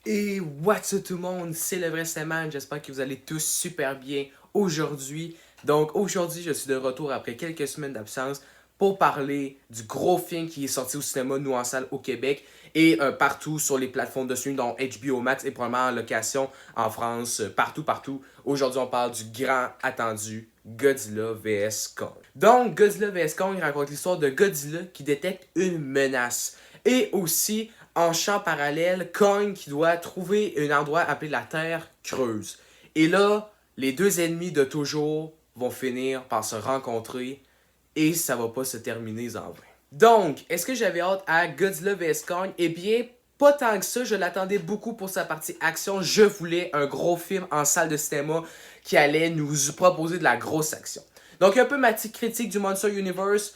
Et what's up tout le monde, c'est le vrai Stéman, j'espère que vous allez tous super bien aujourd'hui. Donc aujourd'hui je suis de retour après quelques semaines d'absence pour parler du gros film qui est sorti au cinéma, nous en salle au Québec et partout sur les plateformes de streaming dont HBO Max et probablement en location en France, partout. Aujourd'hui on parle du grand attendu Godzilla vs Kong. Donc Godzilla vs Kong raconte l'histoire de Godzilla qui détecte une menace et aussi en champ parallèle, Kong qui doit trouver un endroit appelé la Terre Creuse. Et là, les deux ennemis de toujours vont finir par se rencontrer et ça va pas se terminer en vain. Donc, est-ce que j'avais hâte à Godzilla vs Kong? Eh bien, pas tant que ça, je l'attendais beaucoup pour sa partie action. Je voulais un gros film en salle de cinéma qui allait nous proposer de la grosse action. Donc, un peu ma petite critique du Monster Universe.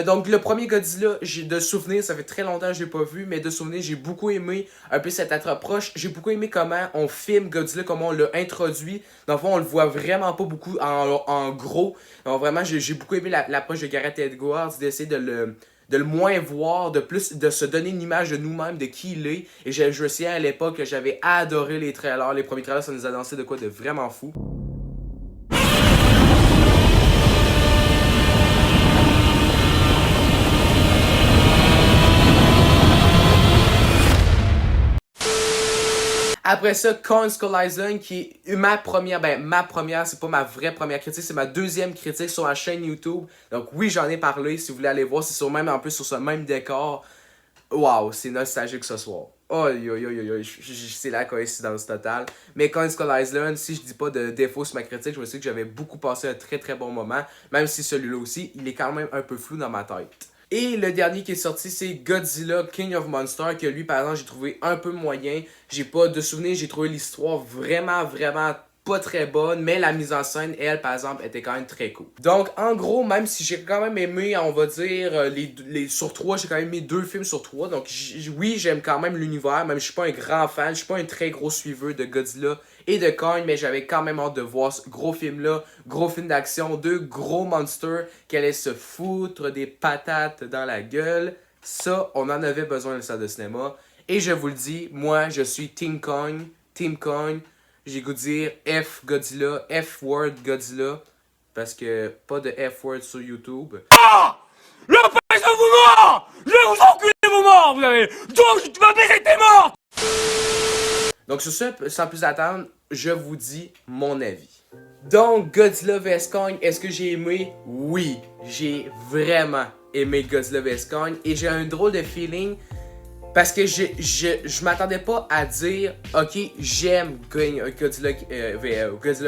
Donc le premier Godzilla, j'ai de souvenirs, ça fait très longtemps que je l'ai pas vu, mais de souvenirs, j'ai beaucoup aimé un peu cette approche. J'ai beaucoup aimé comment on filme Godzilla, comment on l'a introduit. Dans le fond, on le voit vraiment pas beaucoup en gros. Donc vraiment, j'ai beaucoup aimé l'approche de Gareth Edwards, d'essayer de le moins voir, de se donner une image de nous-mêmes, de qui il est. Et je me souviens à l'époque que j'avais adoré les trailers. Les premiers trailers, ça nous a lancé de quoi de vraiment fou. Après ça, Kong Skull Island, qui est ma première, c'est pas ma vraie première critique, c'est ma deuxième critique sur la chaîne YouTube. Donc oui, j'en ai parlé, si vous voulez aller voir, c'est sur même, en plus sur ce même décor. Waouh, c'est nostalgique ce soir. C'est la coïncidence totale. Mais Kong Skull Island, si je dis pas de défaut sur ma critique, je me suis dit que j'avais beaucoup passé un très bon moment. Même si celui-là aussi, il est quand même un peu flou dans ma tête. Et le dernier qui est sorti, c'est Godzilla King of Monsters, que lui, par exemple, j'ai trouvé un peu moyen. J'ai pas de souvenirs, j'ai trouvé l'histoire vraiment pas très bonne, mais la mise en scène, elle, par exemple, était quand même très cool. Donc, en gros, même si j'ai quand même aimé, on va dire, sur 3, j'ai quand même aimé 2 films sur 3. Donc, oui, j'aime quand même l'univers, même si je suis pas un grand fan, je suis pas un très gros suiveur de Godzilla et de Kong, mais j'avais quand même hâte de voir ce gros film-là, gros film d'action, 2 gros monsters qui allaient se foutre des patates dans la gueule. Ça, on en avait besoin dans le salle de cinéma. Et je vous le dis, moi, je suis Team Kong, j'ai goût de dire F Godzilla, F-word Godzilla, parce que pas de F-word sur YouTube. Ah! Le pèse vous mort! Je vais vous enculer vos morts, vous avez! Donc tu vas baiser tes morts! Donc sur ce, sans plus attendre, je vous dis mon avis. Donc Godzilla vs Kong, est-ce que j'ai aimé? Oui, j'ai vraiment aimé Godzilla vs Kong et j'ai un drôle de feeling parce que je m'attendais pas à dire ok, j'aime Godzilla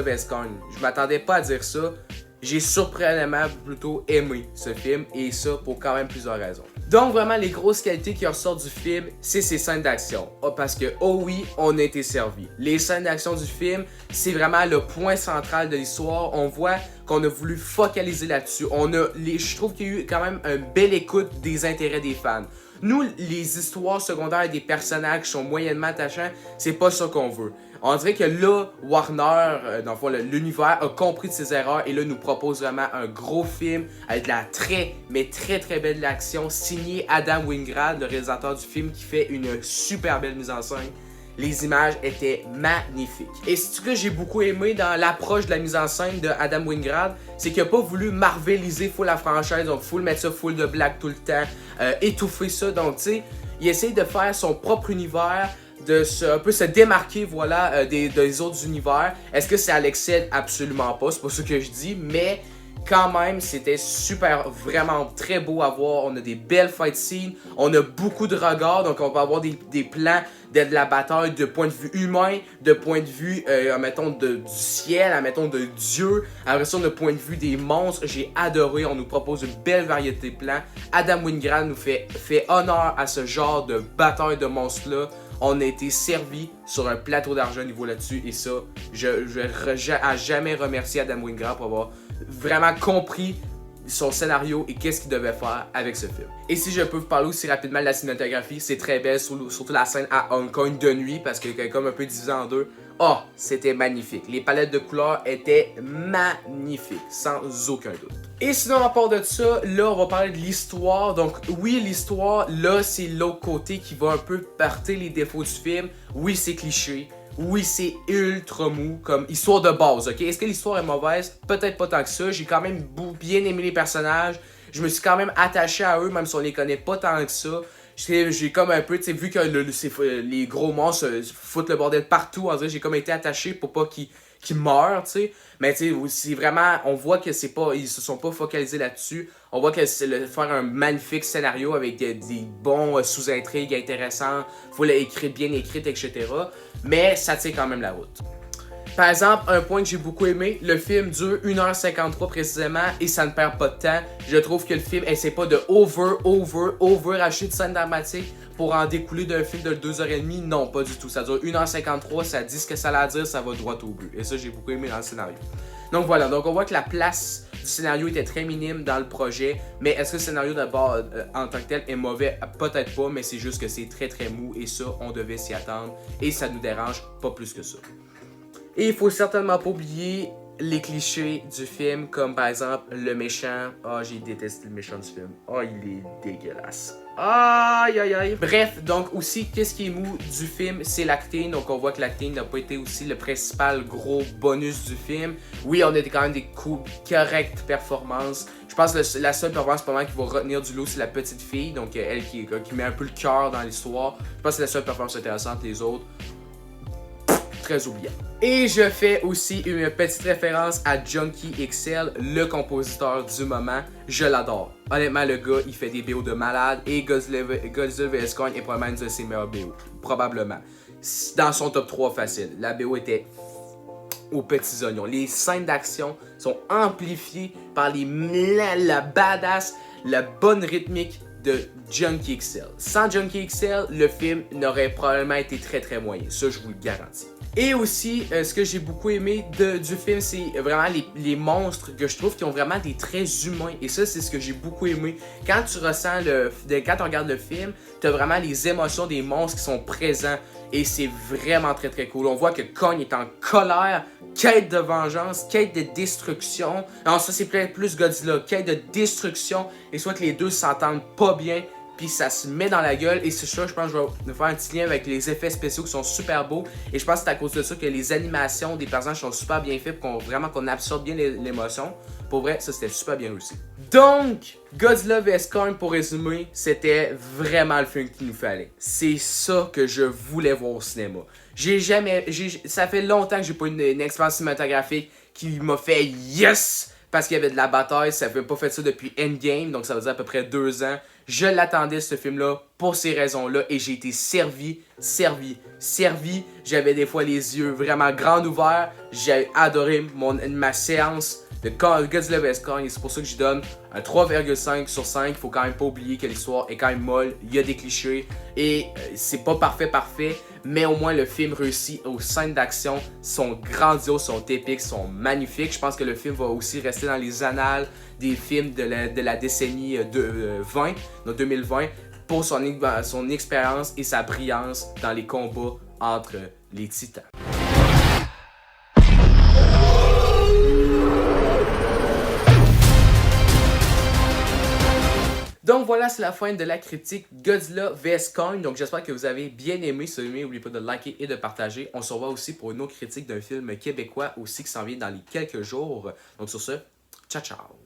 vs Kong. Je m'attendais pas à dire ça. J'ai surprenamment plutôt aimé ce film et ça pour quand même plusieurs raisons. Donc vraiment les grosses qualités qui ressortent du film, c'est ses scènes d'action. Parce que oh oui, on a été servi. Les scènes d'action du film, c'est vraiment le point central de l'histoire. On voit qu'on a voulu focaliser là-dessus. Je trouve qu'il y a eu quand même une belle écoute des intérêts des fans. Nous, les histoires secondaires des personnages qui sont moyennement attachants, c'est pas ça qu'on veut. On dirait que là, Warner, dans le fond, l'univers a compris de ses erreurs et là nous propose vraiment un gros film avec de la très belle action signé Adam Wingard, le réalisateur du film qui fait une super belle mise en scène. Les images étaient magnifiques. Et ce que j'ai beaucoup aimé dans l'approche de la mise en scène de Adam Wingard, c'est qu'il n'a pas voulu marveliser full la franchise, donc full mettre ça full de blagues tout le temps, étouffer ça. Donc tu sais, il essaye de faire son propre univers, un peu se démarquer voilà des autres univers. Est-ce que c'est à l'excès? Absolument pas, c'est pas ce que je dis, mais quand même c'était super, vraiment très beau à voir. On a des belles fight scenes, on a beaucoup de regards, donc on va avoir des plans de la bataille de point de vue humain, de point de vue admettons du ciel, admettons de Dieu, après ça on a point de vue des monstres. J'ai adoré, on nous propose une belle variété de plans. Adam Wingard nous fait honneur à ce genre de bataille de monstres là. On a été servi sur un plateau d'argent niveau là-dessus et ça, je à jamais remercier Adam Wingard pour avoir vraiment compris son scénario et qu'est-ce qu'il devait faire avec ce film. Et si je peux vous parler aussi rapidement de la cinématographie, c'est très belle, surtout la scène à Hong Kong de nuit parce que comme un peu divisé en deux. oh, c'était magnifique. Les palettes de couleurs étaient magnifiques, sans aucun doute. Et sinon, à part de ça, là, on va parler de l'histoire. Donc, oui, l'histoire, là, c'est l'autre côté qui va un peu porter les défauts du film. Oui, c'est cliché. Oui, c'est ultra mou, comme histoire de base, ok? Est-ce que l'histoire est mauvaise? Peut-être pas tant que ça. J'ai quand même bien aimé les personnages. Je me suis quand même attaché à eux, même si on les connaît pas tant que ça. J'ai comme un peu, tu sais, vu que les gros monstres foutent le bordel partout, on dirait, j'ai comme été attaché pour pas qu'ils meurent, tu sais. Mais tu sais, c'est vraiment, on voit que c'est pas, ils se sont pas focalisés là-dessus. On voit que c'est faire un magnifique scénario avec des bons sous-intrigues intéressants, faut l'écrire bien écrite, etc. Mais ça tient quand même la route. Par exemple, un point que j'ai beaucoup aimé, le film dure 1h53 précisément et ça ne perd pas de temps. Je trouve que le film essaie pas de acheter de scènes dramatiques pour en découler d'un film de 2h30. Non, pas du tout. Ça dure 1h53, ça dit ce que ça a à dire, ça va droit au but. Et ça, j'ai beaucoup aimé dans le scénario. Donc voilà, donc on voit que la place du scénario était très minime dans le projet. Mais est-ce que le scénario d'abord en tant que tel est mauvais? Peut-être pas, mais c'est juste que c'est très très mou et ça, on devait s'y attendre. Et ça nous dérange pas plus que ça. Et il faut certainement pas oublier les clichés du film, comme par exemple le méchant. Ah, j'ai détesté le méchant du film. Ah, il est dégueulasse. Aïe, aïe, aïe. Bref, donc aussi, qu'est-ce qui est mou du film, c'est l'acting. Donc on voit que l'acting n'a pas été aussi le principal gros bonus du film. Oui, on a quand même des correctes performances. Je pense que la seule performance pour moi qui va retenir du lot, c'est la petite fille. Donc elle qui met un peu le cœur dans l'histoire. Je pense que c'est la seule performance intéressante. Les autres, très oubliable. Et je fais aussi une petite référence à Junkie XL, le compositeur du moment. Je l'adore. Honnêtement, le gars, il fait des BO de malade et Godzilla vs Kong est probablement une de ses meilleures BO. Probablement. Dans son top 3 facile. La BO était aux petits oignons. Les scènes d'action sont amplifiées par la badass, la bonne rythmique de Junkie XL. Sans Junkie XL, le film n'aurait probablement été très très moyen. Ça, je vous le garantis. Et aussi, ce que j'ai beaucoup aimé du film, c'est vraiment les monstres que je trouve qui ont vraiment des traits humains. Et ça, c'est ce que j'ai beaucoup aimé. Quand tu ressens quand tu regardes le film, tu as vraiment les émotions des monstres qui sont présents. Et c'est vraiment très très cool. On voit que Kong est en colère, quête de vengeance, quête de destruction. Non, ça c'est plus Godzilla, quête de destruction. Et soit que les deux s'entendent pas bien, puis ça se met dans la gueule. Et c'est ça, je pense que je vais faire un petit lien avec les effets spéciaux qui sont super beaux. Et je pense que c'est à cause de ça que les animations des personnages sont super bien faites pour qu'on absorbe bien l'émotion. Pour vrai, ça c'était super bien réussi. Donc, Godzilla vs Kong, pour résumer, c'était vraiment le film qu'il nous fallait. C'est ça que je voulais voir au cinéma. Ça fait longtemps que j'ai pas une expérience cinématographique qui m'a fait yes! Parce qu'il y avait de la bataille, ça n'avait pas fait ça depuis Endgame, donc ça veut dire à peu près 2 ans. Je l'attendais ce film-là pour ces raisons-là et j'ai été servi. J'avais des fois les yeux vraiment grands ouverts. J'ai adoré ma séance de Godzilla vs Kong et c'est pour ça que je donne un 3,5 sur 5. Il faut quand même pas oublier que l'histoire est quand même molle, il y a des clichés et c'est pas parfait, mais au moins le film réussit. Aux scènes d'action sont grandioses, sont épiques, sont magnifiques. Je pense que le film va aussi rester dans les annales des films de la décennie 2020, pour son expérience et sa brillance dans les combats entre les titans. Donc voilà, c'est la fin de la critique Godzilla vs Kong. Donc j'espère que vous avez bien aimé. Si vous avez aimé, n'oubliez pas de liker et de partager. On se revoit aussi pour une autre critique d'un film québécois aussi qui s'en vient dans les quelques jours. Donc sur ce, ciao ciao!